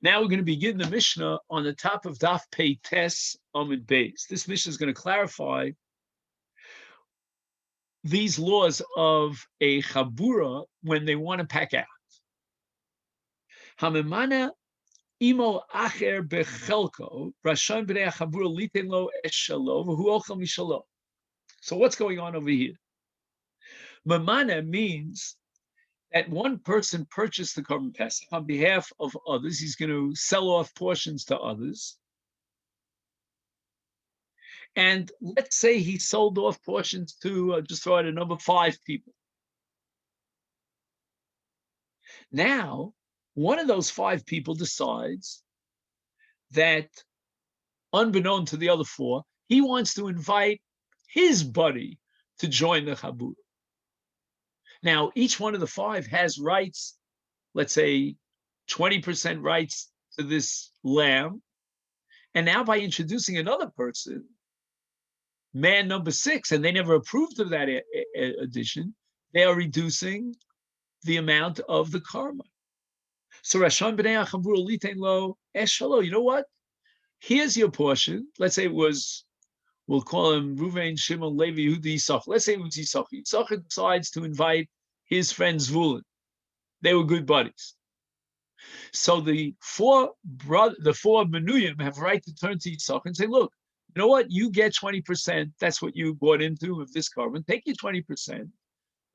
Now we're going to begin the Mishnah on the top of Daf Pei Tes Amud Beis. This Mishnah is going to clarify these laws of a chabura when they want to pack out. Hamemana imo acher bechelko rashon b'nei chabura liten lo eshalo v'hu ochel mishalo. So what's going on over here? Mamana means that one person purchased the Korban Pesach on behalf of others. He's going to sell off portions to others. And let's say he sold off portions to, just throw out a number, 5 people. Now, one of those 5 people decides that, unbeknown to the other 4, he wants to invite his buddy to join the chabura. Now, each one of the 5 has rights, let's say 20% rights to this lamb. And now by introducing another person, man number 6, and they never approved of that addition, they are reducing the amount of the karma. So Rashon b'nei chabura liten lo eshalo. You know what? Here's your portion. Let's say it was, we'll call him Ruvain, Shimon, Levi, Yehuda, Yisachar. Let's say it was Yisachar. Yisachar decides to invite his friend Zvulun. They were good buddies. So the 4 Menuyim have a right to turn to Yisachar and say, look, you know what? You get 20%. That's what you bought into with this carbon. Take your 20%.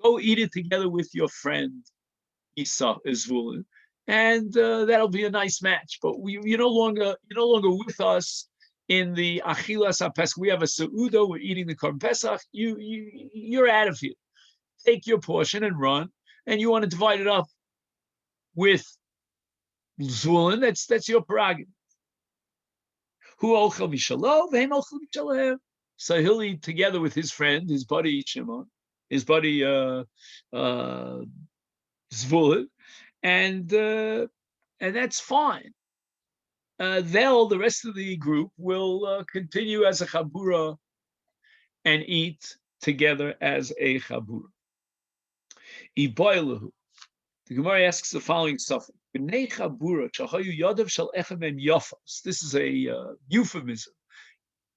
Go eat it together with your friend Zvulun, and that'll be a nice match. But you're no longer with us in the Achilas HaPesach. We have a Seuda. We're eating the Korban Pesach. You're out of here. Take your portion and run. And you want to divide it up with Zvulun. That's your prerogative. Who ochel mishalo, v'hem ochel mishalahem. So he'll eat together with his friend, his buddy Shimon, his buddy Zvulun, and that's fine. The rest of the group will continue as a chabura and eat together as a chabura. Iboilahu. The Gemara asks the following suffix. This is a euphemism.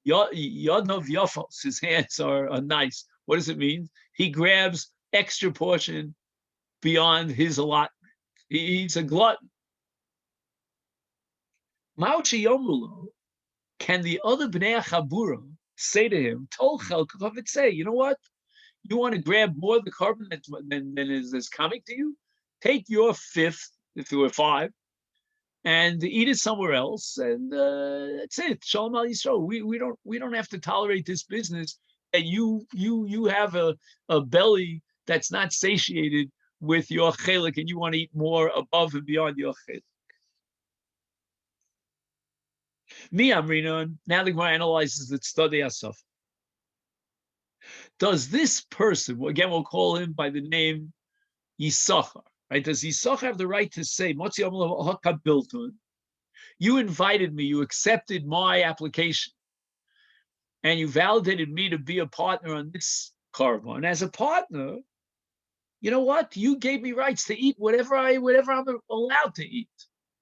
Yadav yafos, his hands are nice. What does it mean? He grabs extra portion beyond his allotment. He's a glutton. Ma'uchi yomulo, can the other bnei chabura say to him, Tol chelkav, say, you know what? You want to grab more of the carbon than is coming to you? Take your 5th, if there were 5, and eat it somewhere else, and that's it. Shalom al Yisrael. We don't have to tolerate this business that you have a belly that's not satiated with your chelik, and you want to eat more above and beyond your chelik. Mi Amrina. Now the Gemara analyzes the Tzadei Asaf. Does this person, again, we'll call him by the name Yisachar, right? Does Yisachar have the right to say, you invited me, you accepted my application, and you validated me to be a partner on this carbon. And as a partner, you know what? You gave me rights to eat whatever I'm allowed to eat,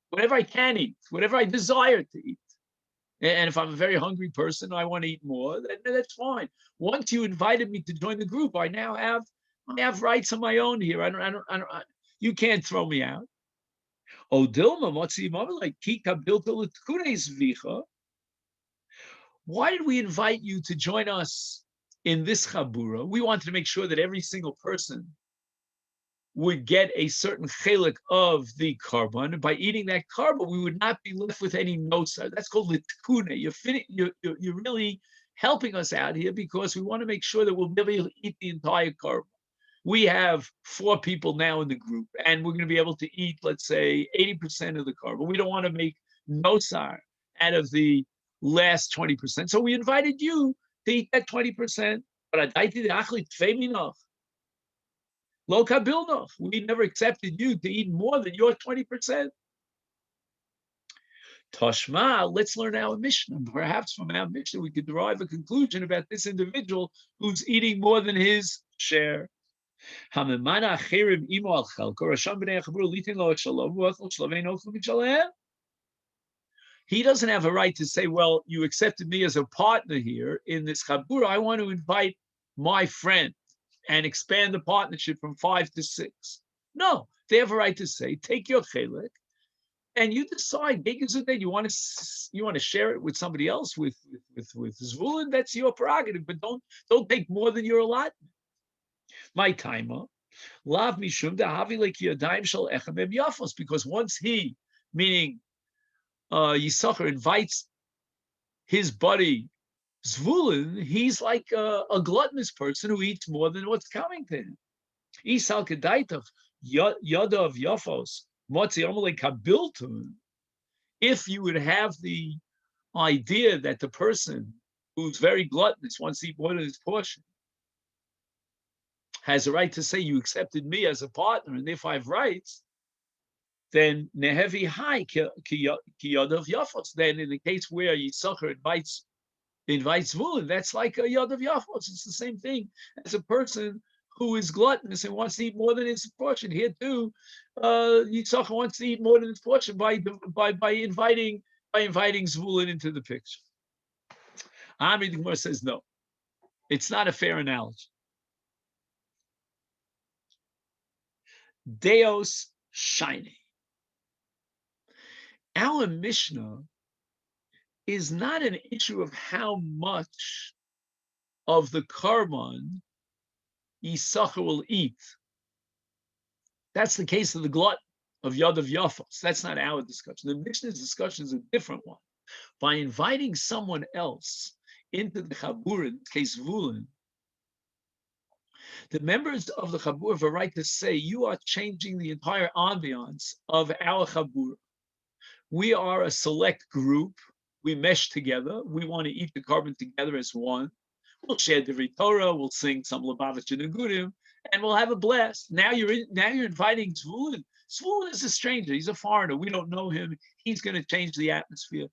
whatever I can eat, whatever I desire to eat. And if I'm a very hungry person, I want to eat more, then that's fine. Once you invited me to join the group, I now have rights of my own here. You can't throw me out. Oh, Dilma, like Kika Bilta Vicha. Why did we invite you to join us in this chabura? We wanted to make sure that every single person would get a certain chelik of the carbon. And by eating that carbon, we would not be left with any nosar. That's called litkune. You're really helping us out here because we want to make sure that we'll be able to eat the entire carbon. We have 4 people now in the group, and we're going to be able to eat, let's say, 80% of the carbon. We don't want to make nosar out of the last 20%. So we invited you to eat that 20%. But Lo kabilnoch. We never accepted you to eat more than your 20%. Toshma, let's learn our Mishnah. Perhaps from our Mishnah we could derive a conclusion about this individual who's eating more than his share. He doesn't have a right to say, well, you accepted me as a partner here in this chabura. I want to invite my friend and expand the partnership from 5 to 6. No, they have a right to say, take your chelik, and you decide. You want to share it with somebody else with Zvulun. That's your prerogative, but don't take more than your allotment. My timer, lav mishum dahavi like yadayim shel echem em yafos, because once he, meaning Yisachar, invites his buddy Zvulun, he's like a gluttonous person who eats more than what's coming to him. Isal kedaitach yada of yafos motzi omelei kabiltun. If you would have the idea that the person who's very gluttonous wants to eat more than his portion has a right to say, you accepted me as a partner, and if I have rights, then nehevi hai ki yada of yafos. Then in the case where Yisachar invites Zvulun, that's like a yad of yafos. It's the same thing as a person who is gluttonous and wants to eat more than his portion. Here too, Yitzchak wants to eat more than his portion by inviting Zvulun into the picture. Amri the Gemara says no, it's not a fair analogy. Deos shiny. Our Mishnah is not an issue of how much of the korban Yisachar will eat. That's the case of the glutton of Yad of Yafos. That's not our discussion. The Mishnah's discussion is a different one. By inviting someone else into the Chabur, in this case Zvulun, the members of the Chabur have a right to say, you are changing the entire ambiance of our Chabur. We are a select group. We mesh together. We want to eat the korban together as one. We'll share the Torah. We'll sing some Lubavitch and Negudim, and we'll have a blast. Now you're inviting Zvulun. Zvulun is a stranger. He's a foreigner. We don't know him. He's going to change the atmosphere.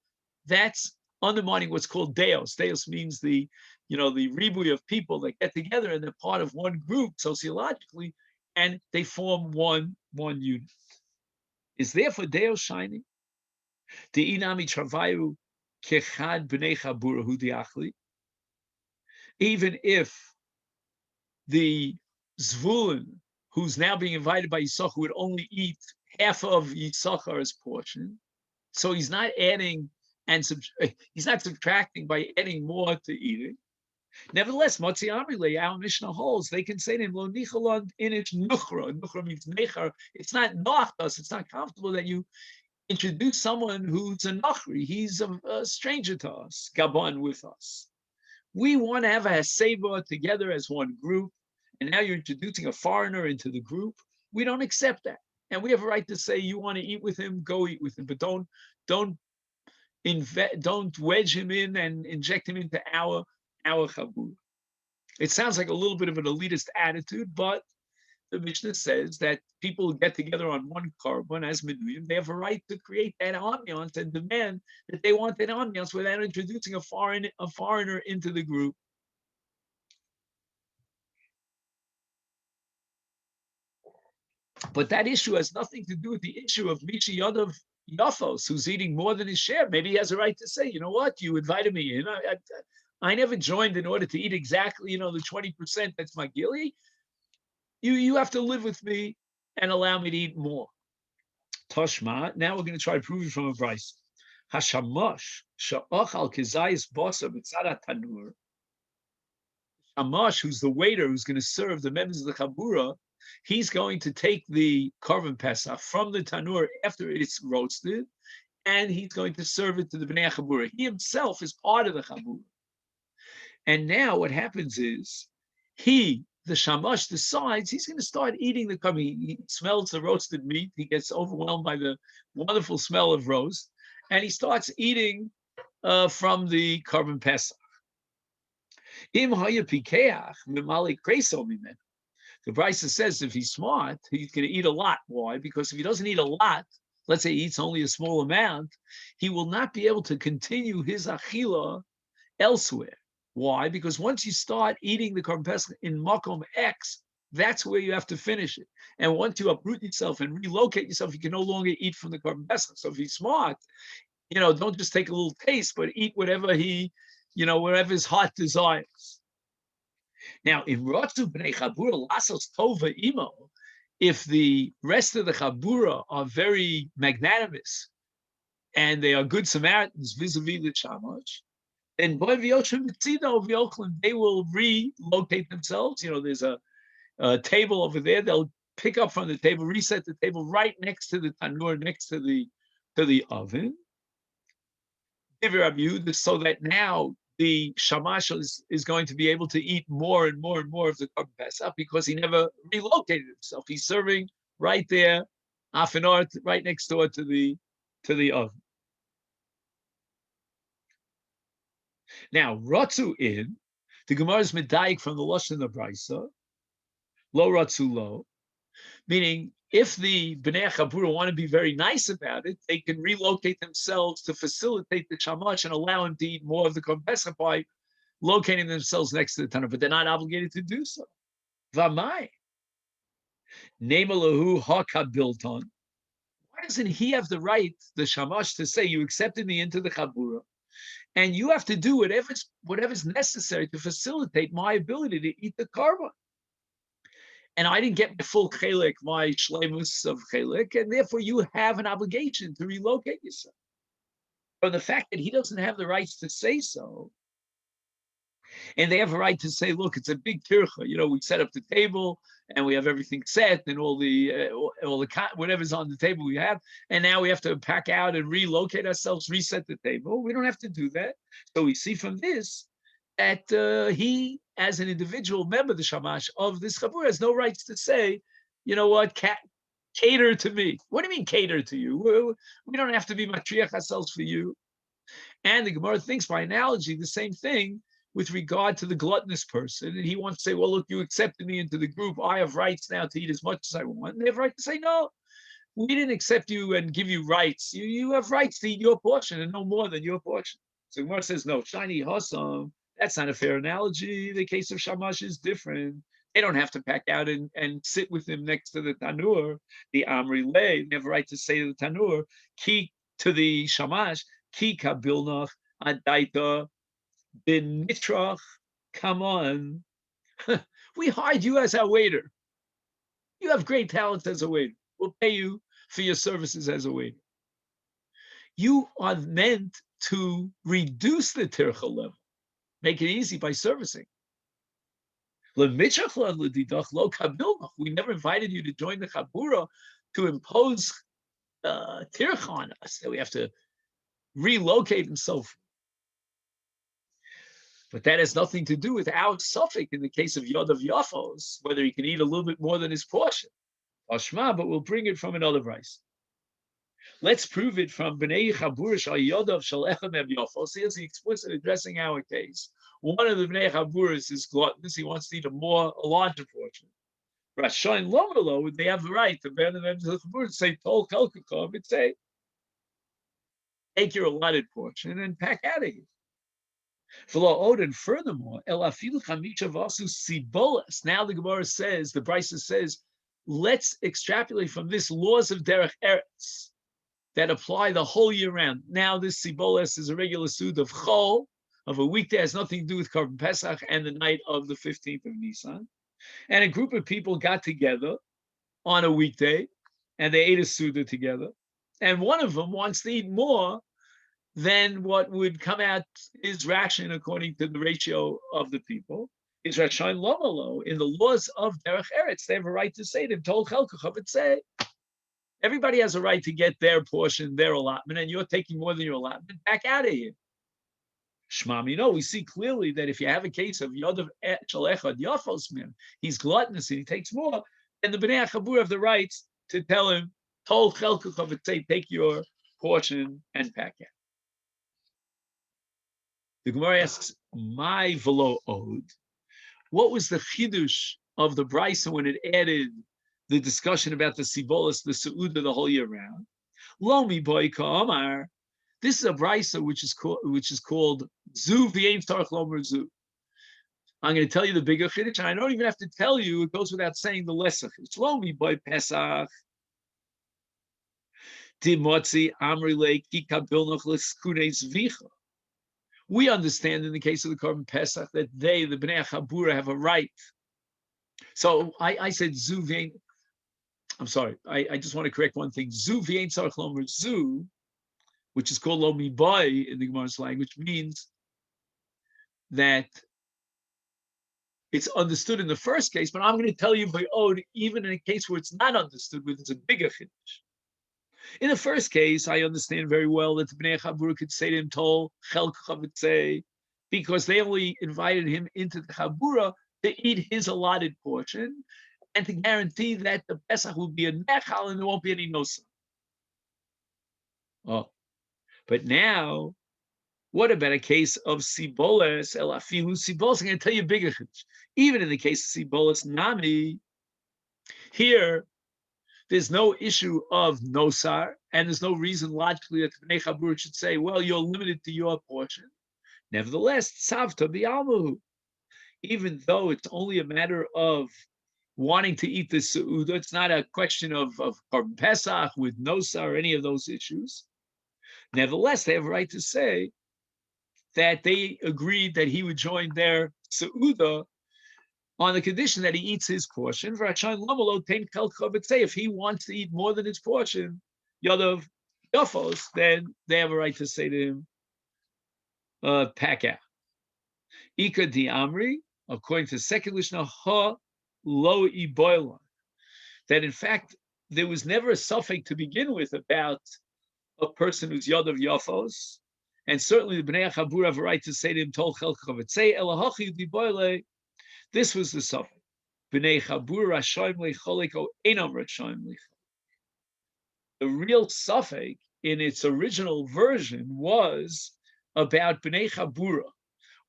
That's undermining what's called Deos. Deos means the ribui of people that get together and they're part of one group sociologically, and they form one unit. Is therefore Deos shining? The inami travayu kechad b'nei chabura diachli. Even if the Zvulun, who's now being invited by Yisachar, would only eat half of Yisachar's portion, so he's not adding he's not subtracting by adding more to eating. Nevertheless, Motzi Amrile, our Mishnah holds, they can say to him, Lo nichalon inich nuchra. Nuchra means nechar. It's not nachas, it's not comfortable that you introduce someone who's a nachri. He's a stranger to us, Gabon with us. We want to have a haseva together as one group, and now you're introducing a foreigner into the group. We don't accept that. And we have a right to say, you want to eat with him, go eat with him, but don't wedge him in and inject him into our chabur. It sounds like a little bit of an elitist attitude, but the Mishnah says that people get together on one korban as menuyim. They have a right to create that ambiance and demand that they want that ambiance without introducing a foreigner into the group. But that issue has nothing to do with the issue of Mishi Yadav Yafos, who's eating more than his share. Maybe he has a right to say, you know what, you invited me in. I never joined in order to eat exactly, the 20% that's my gili. You have to live with me and allow me to eat more. Toshma, now we're going to try to prove it from a brayso. Hashamash sha'achal kezayis basa b'tzad tanur. Shamash, who's the waiter who's going to serve the members of the chabura, he's going to take the korban pesach from the tanur after it's roasted, and he's going to serve it to the bnei chabura. He himself is part of the chabura. And now what happens is, the shamash decides he's going to start eating the korban. He smells the roasted meat. He gets overwhelmed by the wonderful smell of roast, and he starts eating from the korban pesach. The brayso says if he's smart, he's going to eat a lot. Why? Because if he doesn't eat a lot, let's say he eats only a small amount, he will not be able to continue his achila elsewhere. Why? Because once you start eating the korban pesach in makom X, that's where you have to finish it. And once you uproot yourself and relocate yourself, you can no longer eat from the korban pesach. So if he's smart, don't just take a little taste, but eat whatever whatever his heart desires. Now, in Rotzu B'nei Chabura Lasos Tova Imo, if the rest of the Chabura are very magnanimous and they are good Samaritans vis-a-vis the Shamash, then they will relocate themselves. There's a table over there. They'll pick up from the table, reset the table right next to the tanur, next to the oven. So that now the shamash is going to be able to eat more and more and more of the Korban Pesach because he never relocated himself. He's serving right there, half an hour, right next door to the oven. Now, Ratzu in, the Gemara is medayik from the Lashon of Brisa, lo Ratzu lo, meaning if the Bnei Chabura want to be very nice about it, they can relocate themselves to facilitate the Shamash and allow him to eat more of the Korban Pesach by locating themselves next to the Tanur, but they're not obligated to do so. Vamai. Nemalahu hakabilton. Why doesn't he have the right, the Shamash, to say, you accepted me into the Chabura, and you have to do whatever's necessary to facilitate my ability to eat the Korban? And I didn't get my full chelik, my shleimus of chelik, and therefore you have an obligation to relocate yourself. From the fact that he doesn't have the rights to say so, and they have a right to say, look, it's a big kircha. We set up the table and we have everything set and all the whatever's on the table we have, and now we have to pack out and relocate ourselves, reset the table. We don't have to do that. So we see from this that he, as an individual member, the shamash of this chabur, has no rights to say, what, cater to me. What do you mean cater to you? We don't have to be matriach ourselves for you. And the Gemara thinks by analogy the same thing with regard to the gluttonous person. And he wants to say, well, look, you accepted me into the group. I have rights now to eat as much as I want. And they have right to say, no, we didn't accept you and give you rights. You have rights to eat your portion and no more than your portion. So Gemara says, no, shiny hossam, that's not a fair analogy. The case of shamash is different. They don't have to pack out and sit with him next to the tanur, the amri lay. They have a right to say to the tanur, ki to the shamash, ki kabilnach adaita bin nitrach, come on. We hired you as our waiter. You have great talents as a waiter. We'll pay you for your services as a waiter. You are meant to reduce the tircha level. Make it easy by servicing. We never invited you to join the Chabura to impose tircha on us, that we have to relocate and so forth. But that has nothing to do with our suffix in the case of Yod of Yafos, whether he can eat a little bit more than his portion. Ashma, but we'll bring it from another rice. Let's prove it from Bnei Chabur Shal Yod of Shal Echem Ev Yafos. Here's the explicit addressing our case. One of the Bnei Chaburas is gluttonous. He wants to eat a larger portion. Rashain Lomelo, they have the right to ban them to the Chabur, say, Tol Kelkakov, and say, take your allotted portion and pack out of here. And furthermore, now the Gemara says, the Brisa says, let's extrapolate from this laws of derech eretz that apply the whole year round. Now this siboles is a regular suit of chol, of a weekday, has nothing to do with Korban Pesach and the night of the 15th of Nisan. And a group of people got together on a weekday and they ate a Suda together. And one of them wants to eat more than what would come out his ration according to the ratio of the people. Is Rashain Lomalo in the laws of Derech Eretz, they have a right to say to him, Tol Chelkachav, and say, everybody has a right to get their portion, their allotment, and you're taking more than your allotment, back out of here. Shmam, we see clearly that if you have a case of Yodav Echad Yafos man, he's gluttonous and he takes more, then the Bnei Chabur have the rights to tell him, Tol Chelkachav, and say, take your portion and pack out. The Gemara asks, my velo od. What was the chidush of the Brisa when it added the discussion about the sibolis, the seuda, the whole year round? Lomi boy ka'amar. This is a Brisa which is called zu v'yein tarach lomer zu. I'm going to tell you the bigger chidush, and I don't even have to tell you. It goes without saying the lesser. It's lomi boy pesach. Dimotzi Amrile Kikabilnoch Leskunes Vicha. We understand in the case of the Korban Pesach that they, the Bnei Chabura, have a right. So I said Zu. I'm sorry. I just want to correct one thing. Zu v'ein tzarich lomer zu, which is called lo mibai in the Gemara's language, means that it's understood in the first case, but I'm going to tell you by ode, even in a case where it's not understood, where it's a bigger chiddush. In the first case, I understand very well that the Bnei Chabura could say to him, Tol, Chelk Chavitzei, because they only invited him into the Chabura to eat his allotted portion and to guarantee that the Pesach will be a Nechal and there won't be any Nosa. Oh, but now, what about a case of Siboles, Elafilu Siboles? I'm going to tell you a bigger chiddush. Even in the case of Siboles Nami, here, there's no issue of nosar, and there's no reason logically that the Bnei Chabur should say, well, you're limited to your portion. Nevertheless, tzavta bi'almahu. Even though it's only a matter of wanting to eat the seuda, it's not a question of Korban Pesach with nosar or any of those issues. Nevertheless, they have a right to say that they agreed that he would join their seuda on the condition that he eats his portion. If he wants to eat more than his portion, Yadav Yafos, then they have a right to say to him, pack out. Ika di Amri, according to second Mishnah, ha lo iboilan, that in fact there was never a suffix to begin with about a person who's Yadav Yafos, and certainly the Bnei Chabur have a right to say to him, Tol Chel Chavetzei, Elahachi di boile. This was the suffix. B'nei Chabur Rashaim Lecholiko Einam Rashaim Lecholik. The real suffix in its original version was about B'nei Chabura.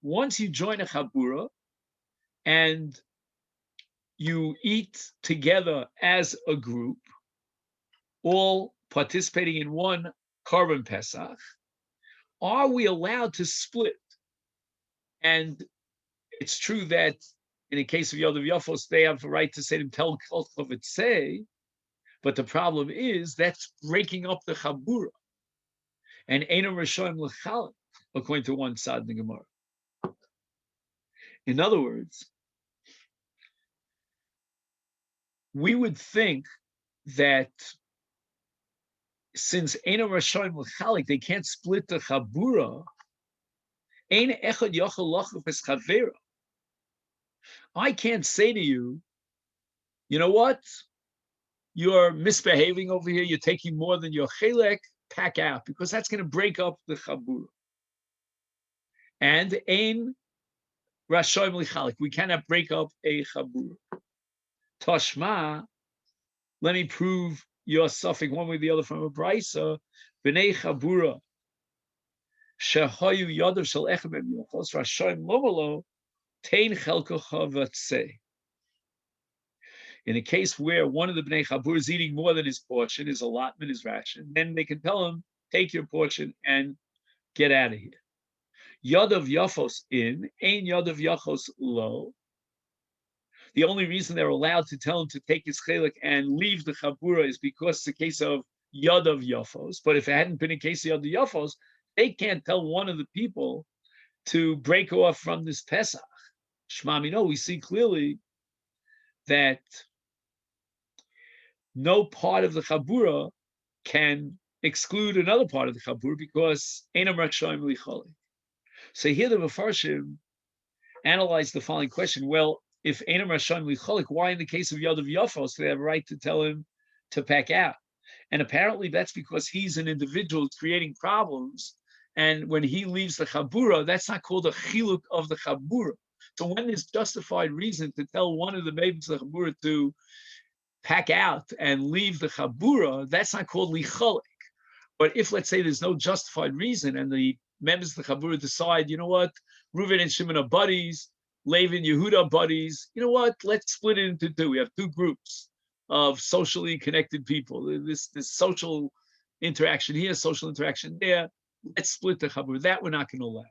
Once you join a Chabura and you eat together as a group, all participating in one Korban Pesach, are we allowed to split? And it's true that in the case of Yodav Yafos, they have the right to say to him, tell say, but the problem is that's breaking up the Chabura. And Einam Rashaim L'chalim, according to one side in the Gemara. In other words, we would think that since Einam Rashaim L'chalik, they can't split the Chabura, Ein Echad Yachal Lachuf Es Chavera. I can't say to you, you know what? You're misbehaving over here. You're taking more than your chelek. Pack out, because that's going to break up the chabura. And ein rashoim lichalik. We cannot break up a chabura. Toshma, let me prove your suffix one way or the other from a brisa. B'nei chabura shehayu yadav shel echem yochos rashoim lomalo tein chelko chavatzei. In a case where one of the Bnei Chabur is eating more than his portion, his allotment, his ration, then they can tell him, take your portion and get out of here. Yadav Yafos in, Ein Yadav Yachos lo. The only reason they're allowed to tell him to take his chelik and leave the Chabura is because it's a case of Yadav Yafos. But if it hadn't been a case of Yadav Yafos, they can't tell one of the people to break off from this Pesach. Shema Mino, we see clearly that no part of the Chabura can exclude another part of the Chabura because Einam Rashaim Licholi. So here the Mefarshim analyze the following question. Well, if Einam Rashaim Licholik, why in the case of Yadav Yafos, they have a right to tell him to pack out? And apparently that's because he's an individual creating problems. And when he leaves the Chabura, that's not called a chiluk of the Chabura. So when there's justified reason to tell one of the members of the Chabura to pack out and leave the Chabura, that's not called licholik. But if, let's say, there's no justified reason and the members of the Chabura decide, you know what, Reuven and Shimon are buddies, Levi and Yehuda are buddies, you know what, let's split it into two. We have two groups of socially connected people. This social interaction here, social interaction there. Let's split the Chabura. That we're not going to allow.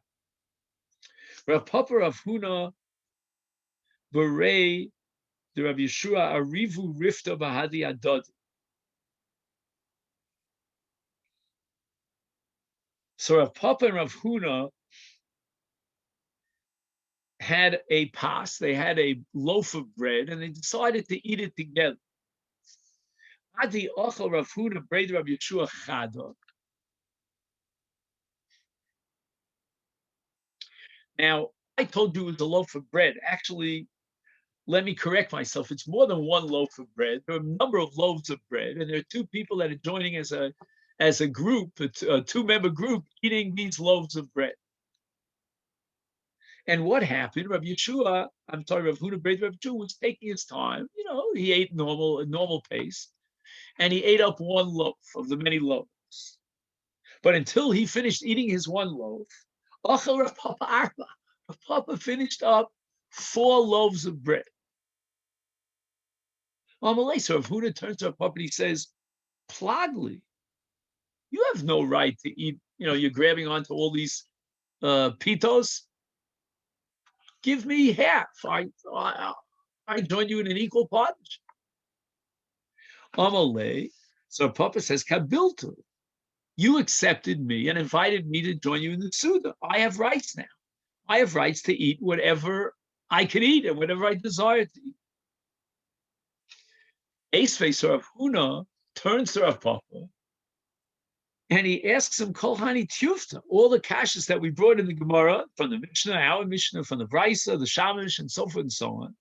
Rav Papa Rav Huna Berei the Rav Yeshua Arivu Rifta Bahadi Adad. So Rav Papa and Rav Huna had a pas, they had a loaf of bread, and they decided to eat it together. Adi ochel Rav Huna bread Rav Yeshua chada. Now, I told you it was a loaf of bread. Actually, let me correct myself. It's more than one loaf of bread. There are a number of loaves of bread, and there are two people that are joining as a group, a two-member group, eating these loaves of bread. And what happened? Rabbi Yeshua, I'm sorry, Rav Huna Breid Rav Yeshua was taking his time. You know, he ate a normal pace, and he ate up one loaf of the many loaves. But until he finished eating his one loaf, Achel Rav Papa Arba, Rav Papa finished up 4 loaves of bread. Amalei, so Rav Huna turns to Rav Papa and he says, Plagli, you have no right to eat. You know, you're grabbing onto all these pitos. Give me half. I join you in an equal partnership. Amalei. So Papa says, Kabiltu, you accepted me and invited me to join you in the Suda. I have rights now. I have rights to eat whatever I can eat and whatever I desire to eat. Ace Rav Huna turns to Rav Papa and he asks him, Kol Hani Tufta, all the kashas that we brought in the Gemara, from the Mishnah, our Mishnah, from the Brisa, the Shamish, and so forth and so on.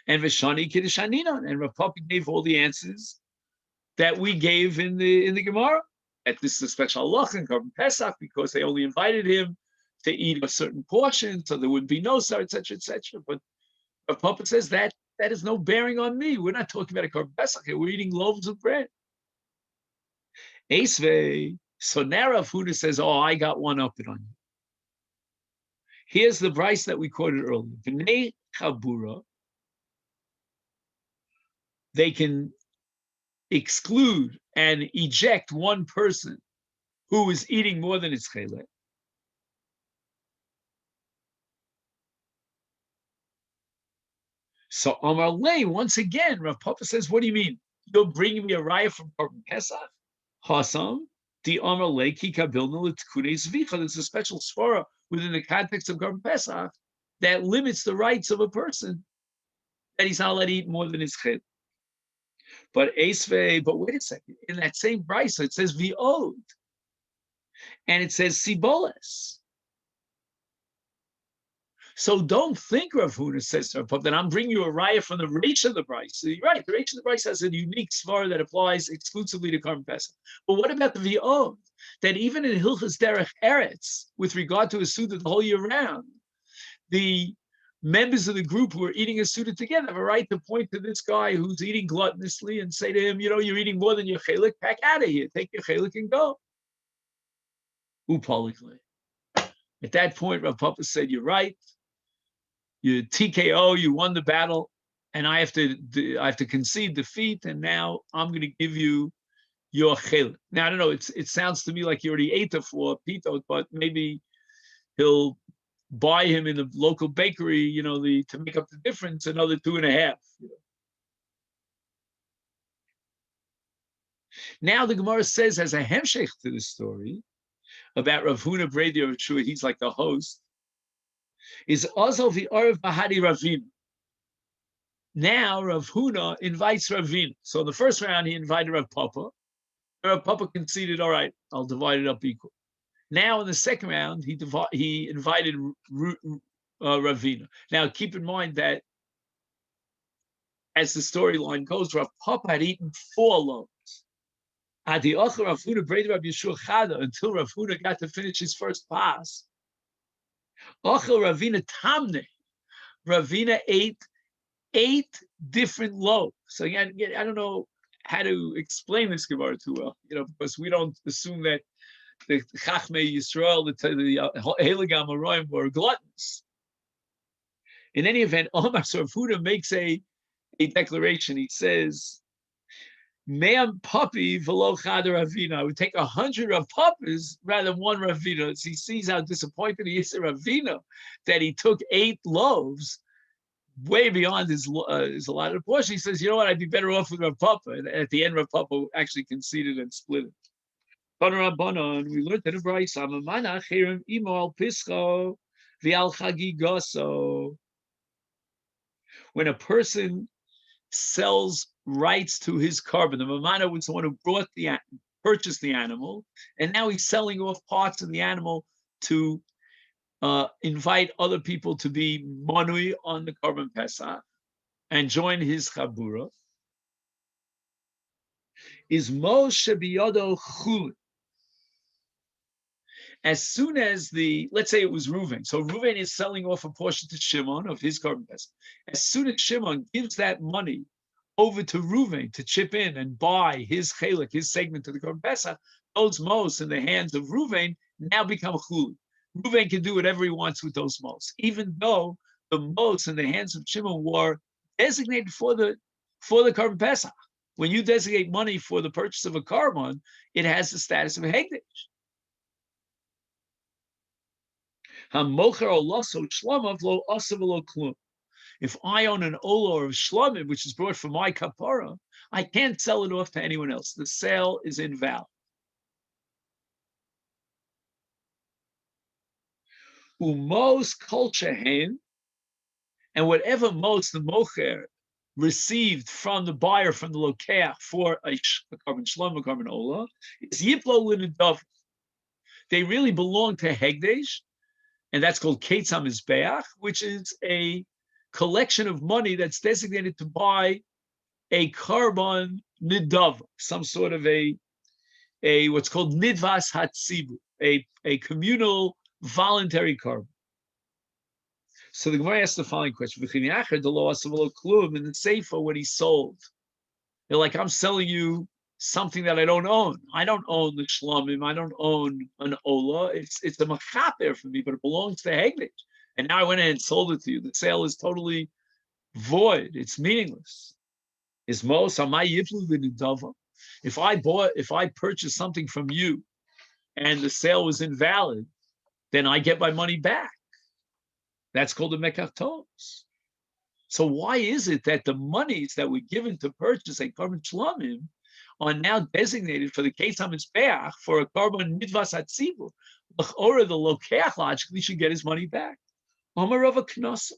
And Vishani Kiddushanina, and Rav Papa gave all the answers that we gave in the Gemara. That this is a special halach in Korban Pesach because they only invited him to eat a certain portion, so there would be no sar, etc., etc. But Rav Papa says that has no bearing on me. We're not talking about a Korban Pesach here. We're eating loaves of bread. Esvei, so now Rav Huna says, oh, I got one up on you. Here's the Bryce that we quoted earlier. B'nei Chabura, they can exclude and eject one person who is eating more than its chelek. So Amar Lei, once again, Rav Papa says, what do you mean? You're bringing me a raya from Korban Pesach? Hasam, the Amar Lei ki kabilna l'tkunei zvicha. There's a special svara within the context of Korban Pesach that limits the rights of a person, that he's not allowed to eat more than his chelek. But wait a second. In that same brisa, it says vi'od, and it says siboles. So don't think, Rav Huna says to Rav Papa, that I'm bringing you a raya from the Reish of the brisa. So you're right, the Reish of the brisa has a unique svara that applies exclusively to Korban Pesach. But what about the vi'od? That even in Hilchas Derech Eretz, with regard to a Suda the whole year round, the members of the group who are eating a Suda together have a right to point to this guy who's eating gluttonously and say to him, you know, you're eating more than your chelik, pack out of here, take your chelik and go. Upalikli. At that point, Rav Papa said, you're right. You TKO, you won the battle, and I have to concede defeat, and now I'm going to give you your chelik. Now, I don't know, it sounds to me like you already ate the 4 pitot, but maybe he'll buy him in the local bakery, you know, to make up the difference, another 2.5. You know. Now the Gemara says, as a hemshech to the story about Rav Huna Bredi Rav Yeshua, he's like the host, is Azal v'Arav Bahadi Ravina. Now Rav Huna invites Ravina. So in the first round, he invited Rav Papa. Rav Papa conceded, all right, I'll divide it up equal. Now in the second round, he invited Ravina. Now keep in mind that as the storyline goes, Rav Papa had eaten 4 loaves. Until Rav Huna got to finish his first pass. Ravina Tamne. Ravina ate 8 different loaves. So again, I don't know how to explain this Gemara too well, you know, because we don't assume that the Chachmei Yisrael, the Heilig Amoraim were gluttons. In any event, Omar Rav makes a declaration. He says, Me'am puppy v'lo chad Ravina. I would take 100 Rav Papas rather than 1 Ravina. So he sees how disappointed he is to Ravina that he took 8 loaves, way beyond his allotted portion. He says, you know what, I'd be better off with Rav Papa. And at the end, Rav Papa actually conceded and split it. We learned in the Brayso, "Amamana cherem imo al pischo v'al chagigoso." When a person sells rights to his carbon, the mamana was the one who purchased the animal, and now he's selling off parts of the animal to invite other people to be manui on the carbon pesach and join his chabura. Is Moshe biyodo chulin. As soon as let's say it was Reuven, so Reuven is selling off a portion to Shimon of his carbon pesach. As soon as Shimon gives that money over to Reuven to chip in and buy his chelik, his segment to the carbon pesach, those mos in the hands of Reuven now become chulin. Reuven can do whatever he wants with those mos, even though the mos in the hands of Shimon were designated for the carbon pesach. When you designate money for the purchase of a carbon, it has the status of a hegdesh. If I own an ola of shlomim, which is brought from my kapara, I can't sell it off to anyone else. The sale is invalid. Umos kol shehen, and whatever mos the mocher received from the buyer, from the lokeach for a carbon shlom, a carbon ola, is yiplo l'nedav. They really belong to hegdesh, and that's called Ketzam Mizbeach, which is a collection of money that's designated to buy a carbon nidav, some sort of a what's called nidvas hatzibu, a communal voluntary carbon. So the Gemara asks the following question: in the Sefer, when he sold, they're like, I'm selling you something that I don't own. I don't own the shlomim. I don't own an ola. It's a machaper for me, but it belongs to Hegdesh. And now I went ahead and sold it to you. The sale is totally void. It's meaningless. Is mos amay yiplu v'nidava? If I purchased something from you and the sale was invalid, then I get my money back. That's called a mekach. So why is it that the monies that were given to purchase a carbon shlomim are now designated for the Ketzam Mizbeach for a carbon midvas hatzibur? Or the lokeach logically should get his money back. Omer of a knas.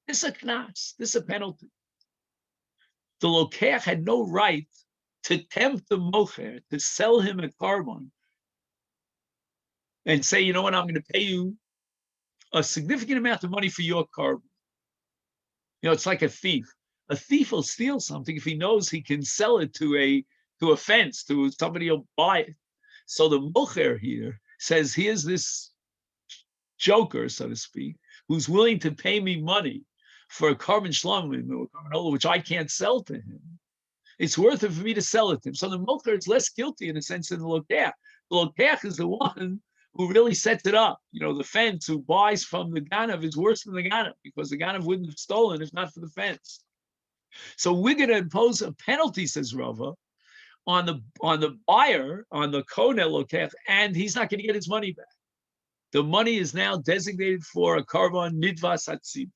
This is a knas. This is a penalty. The lokeach had no right to tempt the mocher to sell him a carbon and say, you know what, I'm going to pay you a significant amount of money for your carbon. You know, it's like a thief. A thief will steal something if he knows he can sell it to a fence, to somebody who'll buy it. So the mocher here says, here's this joker, so to speak, who's willing to pay me money for a carbon shlomim or carbon ola, which I can't sell to him. It's worth it for me to sell it to him. So the mocher is less guilty in a sense than the lokeach. The lokeach is the one who really sets it up. You know, the fence who buys from the ganav is worse than the ganav, because the ganav wouldn't have stolen if not for the fence. So we're going to impose a penalty, says Rava, on the buyer, on the koneh lokeach, and he's not going to get his money back. The money is now designated for a carbon nidvas hatzib.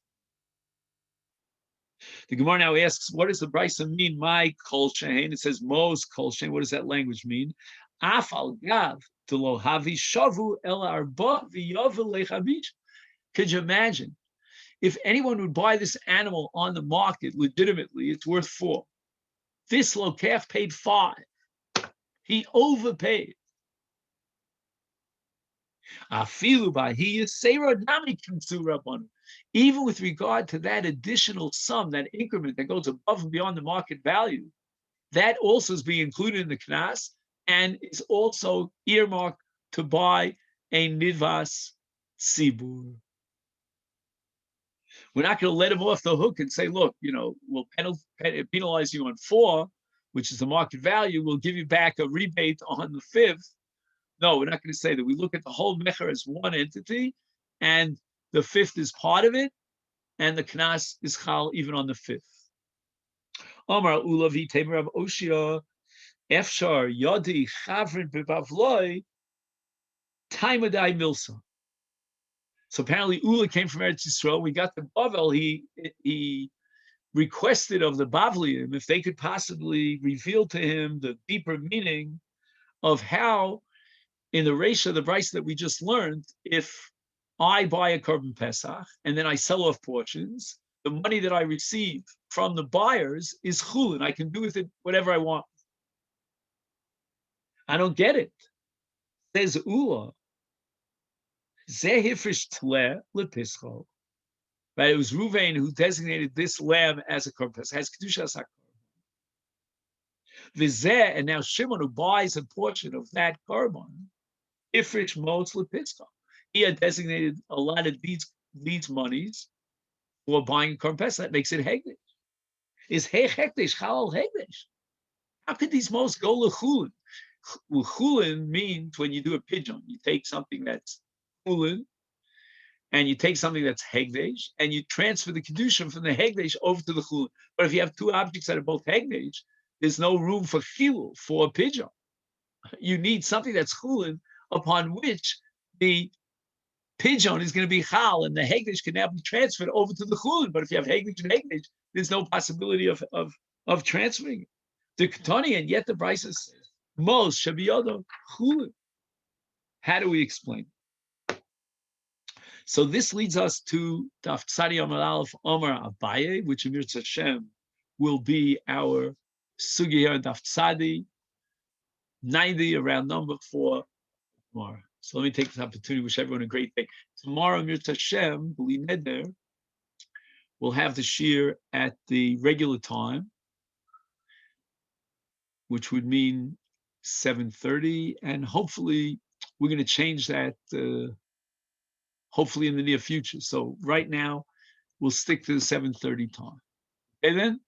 The Gemara now asks, what does the Brayso mean? My kol shein. It says mos kol shein. What does that language mean? Afal gav lo havi shavu el arba v'yavel lechabish. Could you imagine if anyone would buy this animal on the market legitimately? It's worth 4. This lokeach paid 5. He overpaid. Afilu bahi yisera nami kimtzu rabbanon. Even with regard to that additional sum, that increment that goes above and beyond the market value, that also is being included in the knas and is also earmarked to buy a nidvas tzibur. We're not going to let him off the hook and say, look, you know, we'll penalize you on 4, which is the market value. We'll give you back a rebate on the 5th. No, we're not going to say that. We look at the whole mecher as one entity, and the 5th is part of it, and the knas is chal even on the 5th. Amar Ulavi Tamer of Oshia, Efshar Yodi Chavrin Bivavloi, Taimadai Milsa. So apparently Ula came from Eretz Yisrael. We got to Bavel. He requested of the Bavliim if they could possibly reveal to him the deeper meaning of how in the ratio, the price that we just learned, if I buy a Korban Pesach and then I sell off portions, the money that I receive from the buyers is chulin. I can do with it whatever I want. I don't get it. Says Ula, Zehifrish Tle Lepischo. Right? It was Ruvain who designated this lamb as a korban pesach, has kedushas hakorban. Vizeh, and now Shimon, who buys a portion of that korban, ifrish modes lepischa. He had designated a lot of these monies for buying a korban pesach. That makes it hegdish. Is hey hegdish chalal hegdish? How could these modes go lechulin? Chulin means when you do a pigeon, you take something that's chulin and you take something that's hegdesh and you transfer the kedusha from the hegdesh over to the chulin. But if you have two objects that are both hegdesh, there's no room for chilul for a pigeon. You need something that's chulin upon which the pigeon is going to be chal, and the hegdesh can now be transferred over to the chulin. But if you have hegdesh and hegdesh, there's no possibility of transferring it. The ketani, and yet the Brisa says most shabiyado chulin. How do we explain? So this leads us to Daf Tzadi Amar Aleph Omar Abaye, which in Mirz Hashem will be our sugi here in Daf Tzadi 90, around number 4 tomorrow. So let me take this opportunity to wish everyone a great day. Tomorrow, Mirz Hashem, B'li Neder, we'll have the shir at the regular time, which would mean 7:30, and hopefully we're going to change that hopefully in the near future. So right now, we'll stick to the 7:30 time. Okay then?